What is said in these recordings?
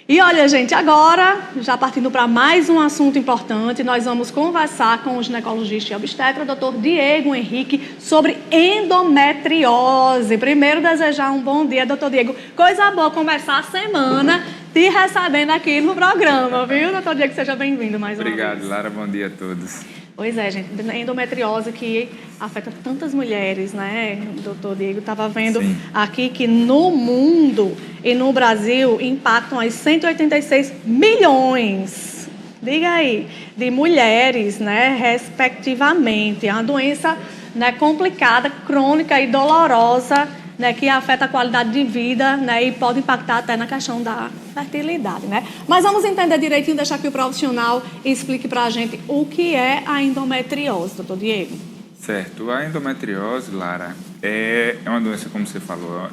E olha, gente, agora, já partindo para mais um assunto importante, nós vamos conversar com o ginecologista e obstetra, Dr. Diego Henrique, sobre endometriose. Primeiro, desejar um bom dia, doutor Diego. Coisa boa começar a semana te recebendo aqui no programa, viu, doutor Diego? Seja bem-vindo mais uma vez. Obrigado, Lara. Bom dia a todos. Pois é, gente, endometriose que afeta tantas mulheres, né? O doutor Diego estava vendo aqui que no mundo e no Brasil impactam aí 186 milhões, diga aí, de mulheres, né? Respectivamente. É uma doença, né, complicada, crônica e dolorosa, né, que afeta a qualidade de vida, né, e pode impactar até na questão da fertilidade, né? Mas vamos entender direitinho, deixar que o profissional explique para a gente o que é a endometriose, doutor Diego. Certo. A endometriose, Lara, é uma doença, como você falou,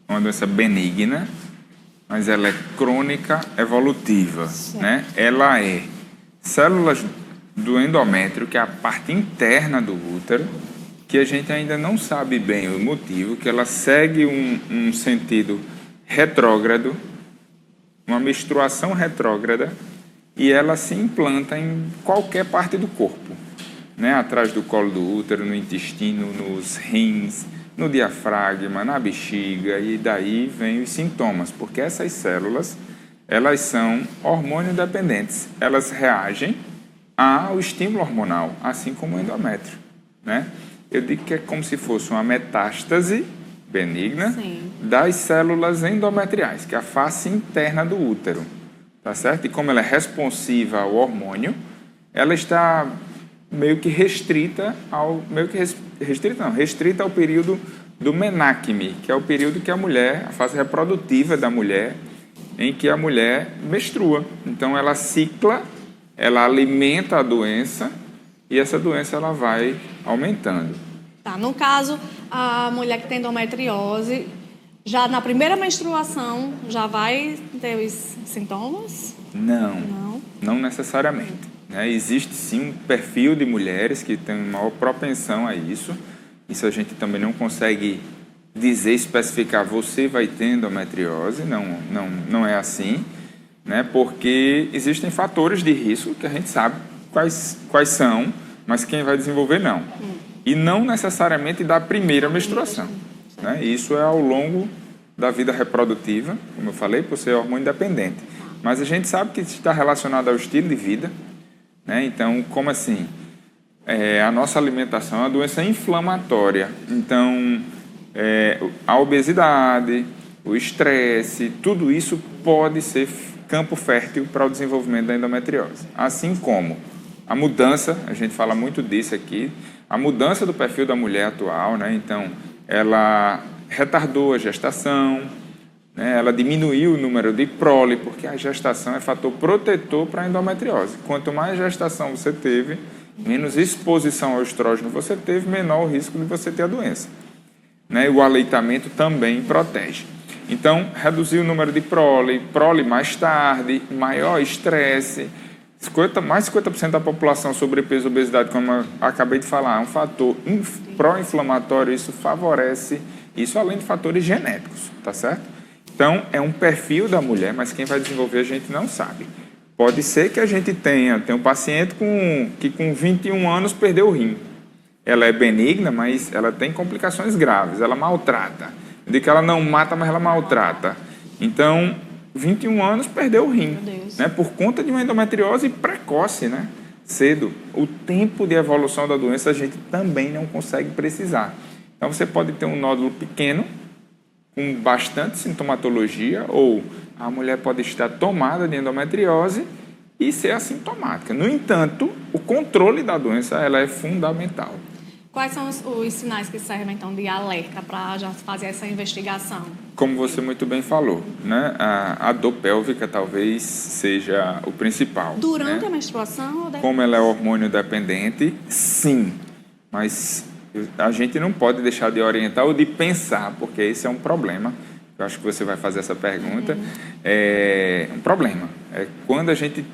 é uma doença benigna, mas ela é crônica evolutiva, né? Ela é células do endométrio, que é a parte interna do útero, que a gente ainda não sabe bem o motivo, que ela segue um sentido retrógrado, uma menstruação retrógrada, e ela se implanta em qualquer parte do corpo, né? Atrás do colo do útero, no intestino, nos rins, no diafragma, na bexiga, e daí vem os sintomas, porque essas células, elas são hormônio dependentes, elas reagem ao estímulo hormonal, assim como o endométrio, né? Eu digo que é como se fosse uma metástase benigna das células endometriais, que é a face interna do útero, tá certo? E como ela é responsiva ao hormônio, ela está meio que restrita ao período do menacme, que é o período que a mulher, a fase reprodutiva da mulher, em que a mulher menstrua. Então ela cicla, ela alimenta a doença, e essa doença ela vai aumentando. Tá, no caso, a mulher que tem endometriose, já na primeira menstruação, já vai ter os sintomas? Não necessariamente, né? Existe sim um perfil de mulheres que tem maior propensão a isso. Isso a gente também não consegue dizer, especificar, você vai ter endometriose, não é assim, né? Porque existem fatores de risco que a gente sabe quais são, mas quem vai desenvolver não. E não necessariamente da primeira menstruação, né? Isso é ao longo da vida reprodutiva, como eu falei, por ser hormônio dependente. Mas a gente sabe que está relacionado ao estilo de vida, né? Então, como assim? A nossa alimentação é uma doença inflamatória. Então, a obesidade, o estresse, tudo isso pode ser campo fértil para o desenvolvimento da endometriose. Assim como a mudança, a gente fala muito disso aqui, a mudança do perfil da mulher atual, né? Então, ela retardou a gestação, né? Ela diminuiu o número de prole, porque a gestação é fator protetor para a endometriose. Quanto mais gestação você teve, menos exposição ao estrógeno você teve, menor o risco de você ter a doença, né? E o aleitamento também protege. Então, reduzir o número de prole mais tarde, maior estresse, mais de 50% da população sobrepeso e obesidade, como eu acabei de falar, é um fator pró-inflamatório, isso favorece, isso além de fatores genéticos, tá certo? Então, é um perfil da mulher, mas quem vai desenvolver a gente não sabe. Pode ser que a gente tenha um paciente que com 21 anos perdeu o rim. Ela é benigna, mas ela tem complicações graves, ela maltrata. Eu digo que ela não mata, mas ela maltrata. Então, 21 anos perdeu o rim, né? Por conta de uma endometriose precoce, né? Cedo. O tempo de evolução da doença a gente também não consegue precisar. Então, você pode ter um nódulo pequeno, com bastante sintomatologia, ou a mulher pode estar tomada de endometriose e ser assintomática. No entanto, o controle da doença ela é fundamental. Quais são os sinais que servem, então, de alerta para já fazer essa investigação? Como você muito bem falou, né? A dor pélvica talvez seja o principal. Durante, né, a menstruação? Ou depois? Como ela é hormônio dependente, sim. Mas a gente não pode deixar de orientar ou de pensar, porque esse é um problema. Eu acho que você vai fazer essa pergunta. É um problema. É quando a gente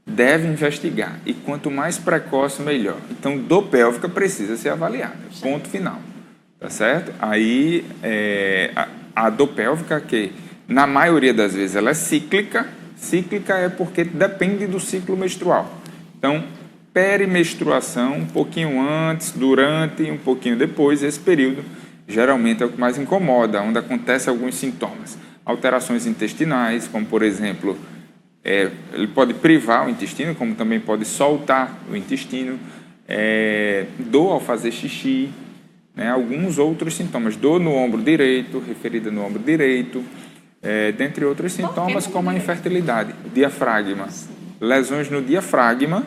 deve investigar. E quanto mais precoce, melhor. Então, dor pélvica precisa ser avaliada. Ponto final. Tá certo? Aí, a dor pélvica, que na maioria das vezes ela é cíclica. Cíclica é porque depende do ciclo menstrual. Então, perimenstruação, um pouquinho antes, durante e um pouquinho depois, esse período geralmente é o que mais incomoda, onde acontecem alguns sintomas. Alterações intestinais, como por exemplo, ele pode privar o intestino, como também pode soltar o intestino, dor ao fazer xixi, né? Alguns outros sintomas, dor no ombro direito, referida no ombro direito, dentre outros sintomas como a infertilidade, diafragma, lesões no diafragma.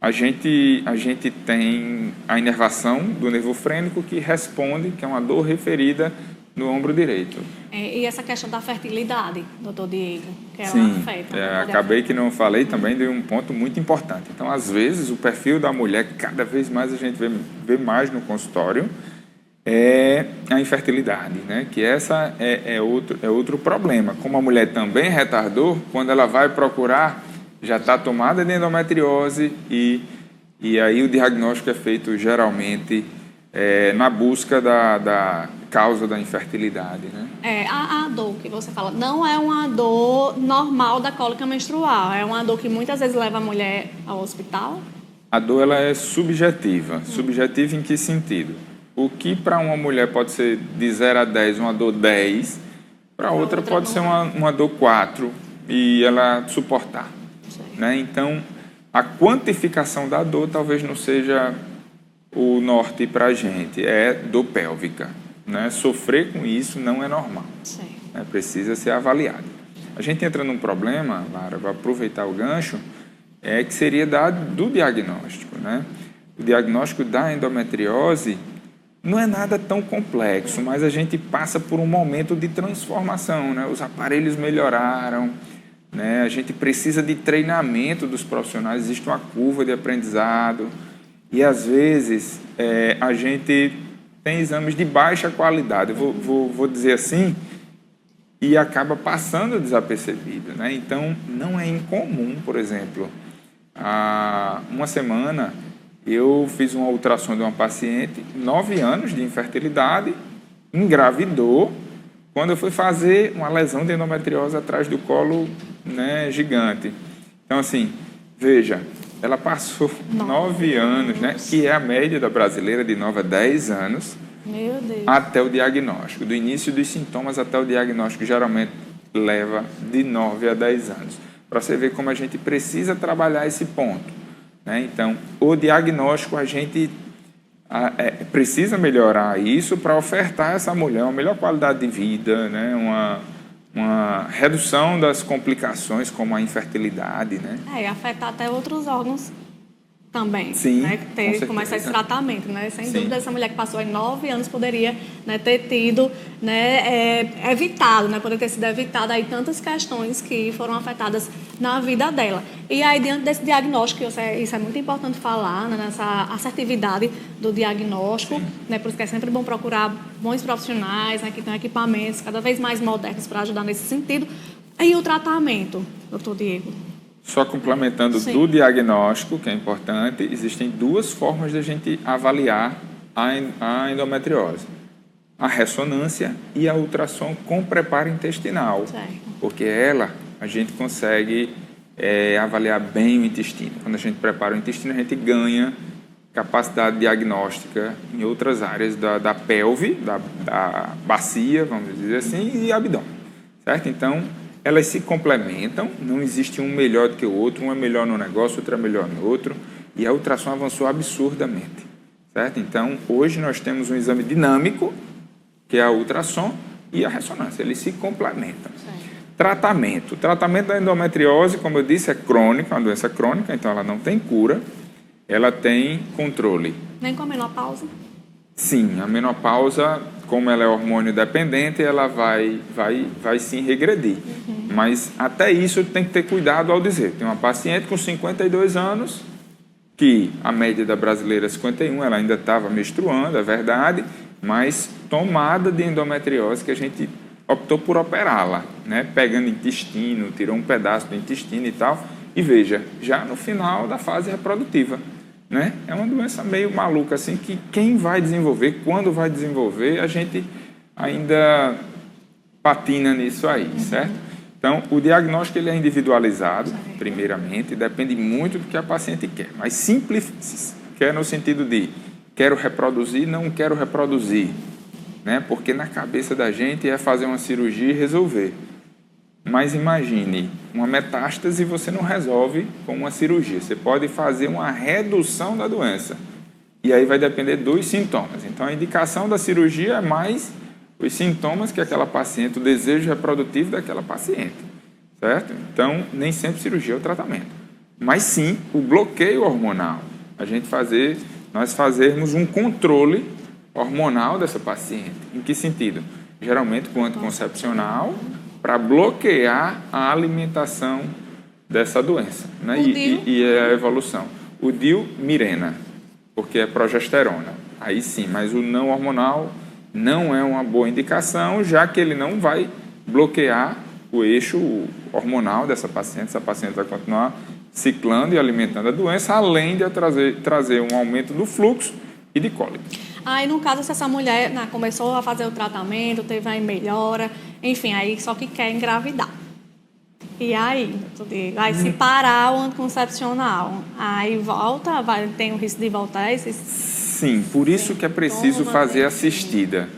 A gente tem a inervação do nervo frênico que responde, que é uma dor referida no ombro direito. E essa questão da fertilidade, doutor Diego, que ela Sim, afeta. acabei que não falei também de um ponto muito importante. Então, às vezes, o perfil da mulher, cada vez mais a gente vê mais no consultório, é a infertilidade, né? Que essa é outro problema. Como a mulher também retardou, quando ela vai procurar, já está tomada de endometriose e aí o diagnóstico é feito geralmente na busca da causa da infertilidade, né? A dor que você fala não é uma dor normal da cólica menstrual, é uma dor que muitas vezes leva a mulher ao hospital? A dor ela é subjetiva. Subjetiva em que sentido? O que para uma mulher pode ser de 0 a 10 uma dor 10, para outra pode ser uma dor 4 e ela suportar. Né? Então, a quantificação da dor talvez não seja o norte para a gente, é dor pélvica. Né? Sofrer com isso não é normal. Né? Precisa ser avaliado. A gente entra num problema, Lara, vou aproveitar o gancho, que seria do diagnóstico. Né? O diagnóstico da endometriose não é nada tão complexo, mas a gente passa por um momento de transformação. Né? Os aparelhos melhoraram, né? A gente precisa de treinamento dos profissionais, existe uma curva de aprendizado e, às vezes, a gente tem exames de baixa qualidade, vou dizer assim, e acaba passando desapercebido. Né? Então, não é incomum, por exemplo, há uma semana eu fiz uma ultrassom de uma paciente, 9 anos de infertilidade, engravidou, quando eu fui fazer uma lesão de endometriose atrás do colo, né, gigante. Então, assim, veja, ela passou 9 anos, né, que é a média da brasileira, de 9 a 10 anos, Meu Deus. até o diagnóstico. Do início dos sintomas até o diagnóstico, geralmente leva de 9 a 10 anos. Para você ver como a gente precisa trabalhar esse ponto. Né? Então, o diagnóstico, a gente precisa melhorar isso para ofertar a essa mulher uma melhor qualidade de vida, né? Uma redução das complicações como a infertilidade, né? E afetar até outros órgãos também. Sim, né? Começar esse tratamento, né? Sem dúvida, essa mulher que passou aí 9 anos poderia, né, ter tido, né, evitado, né? Poderia ter sido evitado aí tantas questões que foram afetadas na vida dela. E aí, diante desse diagnóstico, isso é muito importante falar, né, nessa assertividade do diagnóstico, né? Por isso que é sempre bom procurar bons profissionais, né, que tenham equipamentos cada vez mais modernos para ajudar nesse sentido. E o tratamento, doutor Diego? Só complementando do diagnóstico, que é importante, existem 2 formas de a gente avaliar a endometriose. A ressonância e a ultrassom com preparo intestinal. Porque a gente consegue avaliar bem o intestino. Quando a gente prepara o intestino, a gente ganha capacidade diagnóstica em outras áreas da pelve, da bacia, vamos dizer assim, e abdômen. Certo? Então, elas se complementam, não existe um melhor do que o outro, um é melhor no negócio, outro é melhor no outro, e a ultrassom avançou absurdamente, certo? Então, hoje nós temos um exame dinâmico, que é a ultrassom e a ressonância, eles se complementam. Tratamento. O tratamento da endometriose, como eu disse, é crônico, é uma doença crônica, então ela não tem cura, ela tem controle. Nem com a menopausa? Sim, a menopausa, como ela é hormônio dependente, ela vai sim regredir. Mas até isso tem que ter cuidado ao dizer. Tem uma paciente com 52 anos, que a média da brasileira é 51, ela ainda estava menstruando, é verdade, mas tomada de endometriose, que a gente optou por operá-la, né? Pegando intestino, tirou um pedaço do intestino e tal, e veja, já no final da fase reprodutiva. Né? É uma doença meio maluca, assim, que quem vai desenvolver, quando vai desenvolver, a gente ainda patina nisso aí, certo? Então, o diagnóstico ele é individualizado, primeiramente, depende muito do que a paciente quer, mas simples, quer no sentido de quero reproduzir, não quero reproduzir, né? Porque na cabeça da gente é fazer uma cirurgia e resolver. Mas imagine, uma metástase você não resolve com uma cirurgia. Você pode fazer uma redução da doença. E aí vai depender dos sintomas. Então, a indicação da cirurgia é mais os sintomas que aquela paciente, o desejo reprodutivo daquela paciente. Certo? Então, nem sempre cirurgia é o tratamento. Mas sim, o bloqueio hormonal. Nós fazermos um controle hormonal dessa paciente. Em que sentido? Geralmente com anticoncepcional, para bloquear a alimentação dessa doença, né? E a evolução. O DIU, Mirena, porque é progesterona. Aí sim, mas o não hormonal não é uma boa indicação, já que ele não vai bloquear o eixo hormonal dessa paciente. Essa paciente vai continuar ciclando e alimentando a doença, além de trazer um aumento do fluxo e de cólica. Aí, no caso, se essa mulher começou a fazer o tratamento, teve aí melhora, enfim, aí só que quer engravidar. E aí, vai se parar o anticoncepcional, aí volta, tem o risco de voltar esses... Sim, por isso que é preciso fazer assistida.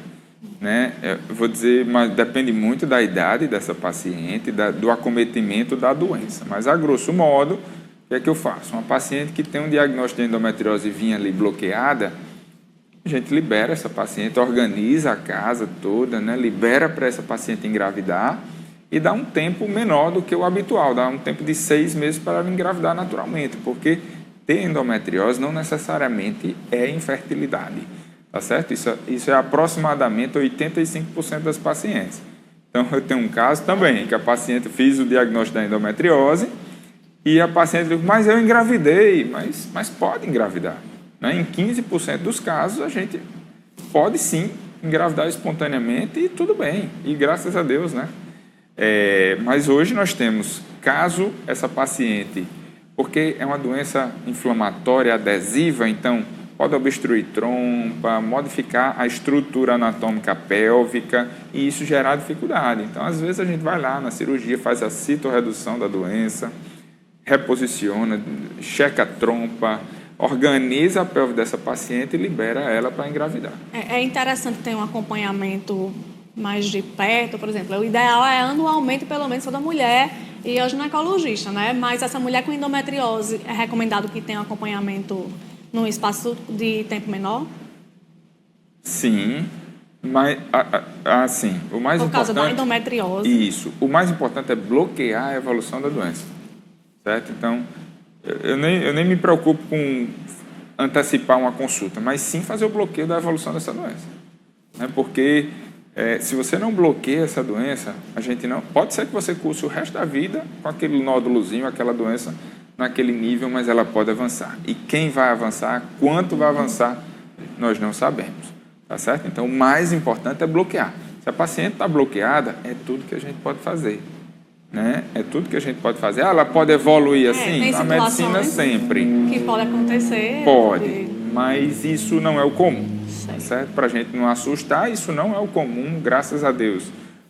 Né? Eu vou dizer, mas depende muito da idade dessa paciente, do acometimento da doença. Mas, a grosso modo, o que é que eu faço? Uma paciente que tem um diagnóstico de endometriose e vinha ali bloqueada, a gente libera essa paciente, organiza a casa toda, né? Libera para essa paciente engravidar e dá um tempo menor do que o habitual, dá um tempo de 6 meses para ela engravidar naturalmente, porque ter endometriose não necessariamente é infertilidade, tá certo? Isso é aproximadamente 85% das pacientes. Então, eu tenho um caso também, que a paciente fez o diagnóstico da endometriose e a paciente diz, mas eu engravidei, mas pode engravidar. Né? Em 15% dos casos, a gente pode sim engravidar espontaneamente e tudo bem, e graças a Deus, né? Mas hoje nós temos, caso essa paciente, porque é uma doença inflamatória adesiva, então pode obstruir trompa, modificar a estrutura anatômica pélvica e isso gerar dificuldade. Então, às vezes a gente vai lá na cirurgia, faz a citorredução da doença, reposiciona, checa a trompa, organiza a pelve dessa paciente e libera ela para engravidar. É interessante ter um acompanhamento mais de perto, por exemplo. O ideal é anualmente, pelo menos, toda mulher ir ao ginecologista, né? Mas essa mulher com endometriose, é recomendado que tenha um acompanhamento num espaço de tempo menor? Sim, mas assim, o mais importante... Por causa da endometriose. Isso. O mais importante é bloquear a evolução da doença, certo? Então, eu nem me preocupo com antecipar uma consulta, mas sim fazer o bloqueio da evolução dessa doença. Né? Porque se você não bloqueia essa doença, a gente não... Pode ser que você curse o resto da vida com aquele nódulozinho, aquela doença naquele nível, mas ela pode avançar. E quem vai avançar, quanto vai avançar, nós não sabemos. Tá certo? Então, o mais importante é bloquear. Se a paciente está bloqueada, é tudo que a gente pode fazer. Né? É tudo que a gente pode fazer. Ela pode evoluir assim? Na medicina sempre. Que pode acontecer. Pode, mas isso não é o comum. Certo? Para a gente não assustar, isso não é o comum, graças a Deus.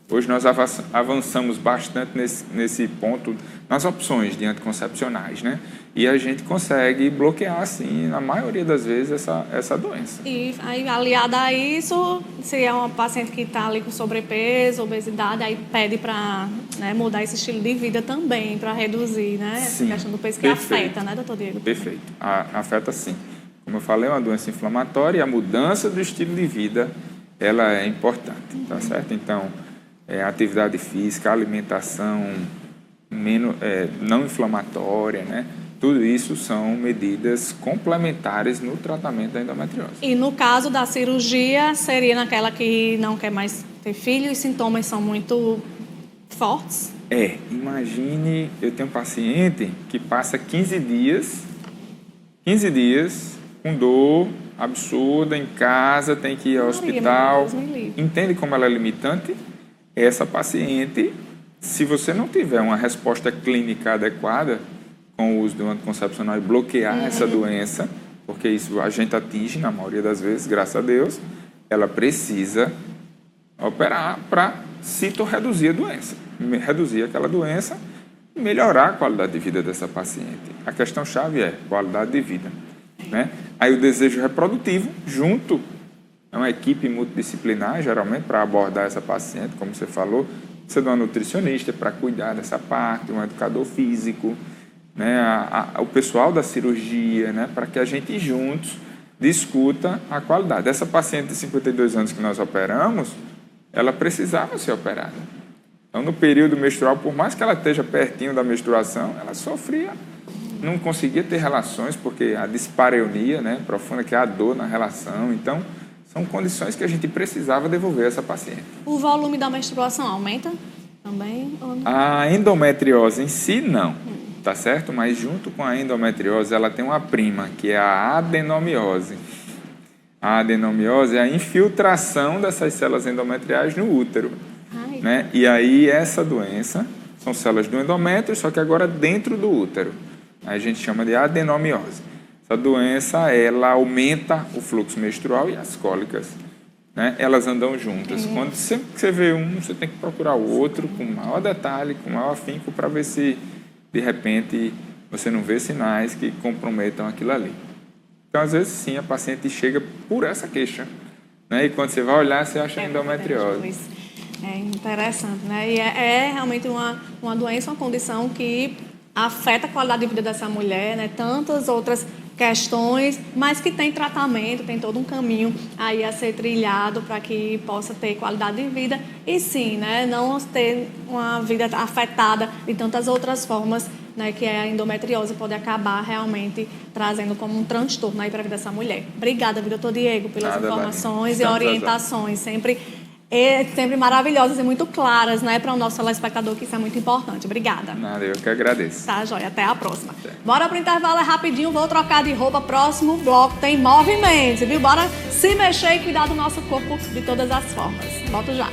Hoje nós avançamos bastante nesse ponto, nas opções de anticoncepcionais, né? E a gente consegue bloquear, sim, na maioria das vezes, essa doença. E aí, aliada a isso, se é uma paciente que está ali com sobrepeso, obesidade, aí pede para mudar esse estilo de vida também, para reduzir, né? Sim, essa questão do peso que afeta, né, doutor Diego? Perfeito. Afeta sim. Como eu falei, é uma doença inflamatória e a mudança do estilo de vida, ela é importante, tá certo? Então, atividade física, alimentação não inflamatória, né? Tudo isso são medidas complementares no tratamento da endometriose. E no caso da cirurgia, seria naquela que não quer mais ter filho e os sintomas são muito fortes? Imagine, eu tenho um paciente que passa 15 dias com dor absurda em casa, tem que ir ao hospital. Entende como ela é limitante? Essa paciente, se você não tiver uma resposta clínica adequada com o uso do anticoncepcional e bloquear essa doença, porque isso a gente atinge na maioria das vezes, graças a Deus, ela precisa operar para reduzir a doença, reduzir aquela doença e melhorar a qualidade de vida dessa paciente. A questão-chave é qualidade de vida, né? Aí o desejo reprodutivo, junto a uma equipe multidisciplinar, geralmente, para abordar essa paciente, como você falou, precisa de uma nutricionista para cuidar dessa parte, um educador físico, né? O pessoal da cirurgia, né? Para que a gente juntos discuta a qualidade. Essa paciente de 52 anos que nós operamos, ela precisava ser operada. Então, no período menstrual, por mais que ela esteja pertinho da menstruação, ela sofria, não conseguia ter relações, porque a dispareunia, né, profunda, que é a dor na relação. Então, são condições que a gente precisava devolver a essa paciente. O volume da menstruação aumenta também? Ou não? A endometriose em si, não. Tá certo? Mas junto com a endometriose, ela tem uma prima, que é a adenomiose. A adenomiose é a infiltração dessas células endometriais no útero. Né? E aí, essa doença são células do endométrio, só que agora dentro do útero. Aí a gente chama de adenomiose. Essa doença, ela aumenta o fluxo menstrual e as cólicas, né? Elas andam juntas. Quando sempre que você vê um, você tem que procurar o outro com maior detalhe, com maior afinco, para ver se, de repente, você não vê sinais que comprometam aquilo ali. Então, às vezes, sim, a paciente chega por essa queixa, né? E quando você vai olhar, você acha endometriose. É interessante, né? E é realmente uma doença, uma condição que afeta a qualidade de vida dessa mulher, né? Tantas outras questões, mas que tem tratamento, tem todo um caminho aí a ser trilhado para que possa ter qualidade de vida e sim, né? Não ter uma vida afetada de tantas outras formas, né? Que a endometriose pode acabar realmente trazendo como um transtorno aí para a vida dessa mulher. Obrigada, doutor Diego, pelas informações e orientações, sempre maravilhosas e muito claras, né, para o nosso telespectador, que isso é muito importante. Obrigada. Nada, eu que agradeço. Tá, joia. Até a próxima. Até. Bora pro intervalo, é rapidinho, vou trocar de roupa. Próximo bloco tem movimento, viu? Bora se mexer e cuidar do nosso corpo de todas as formas. Volto já.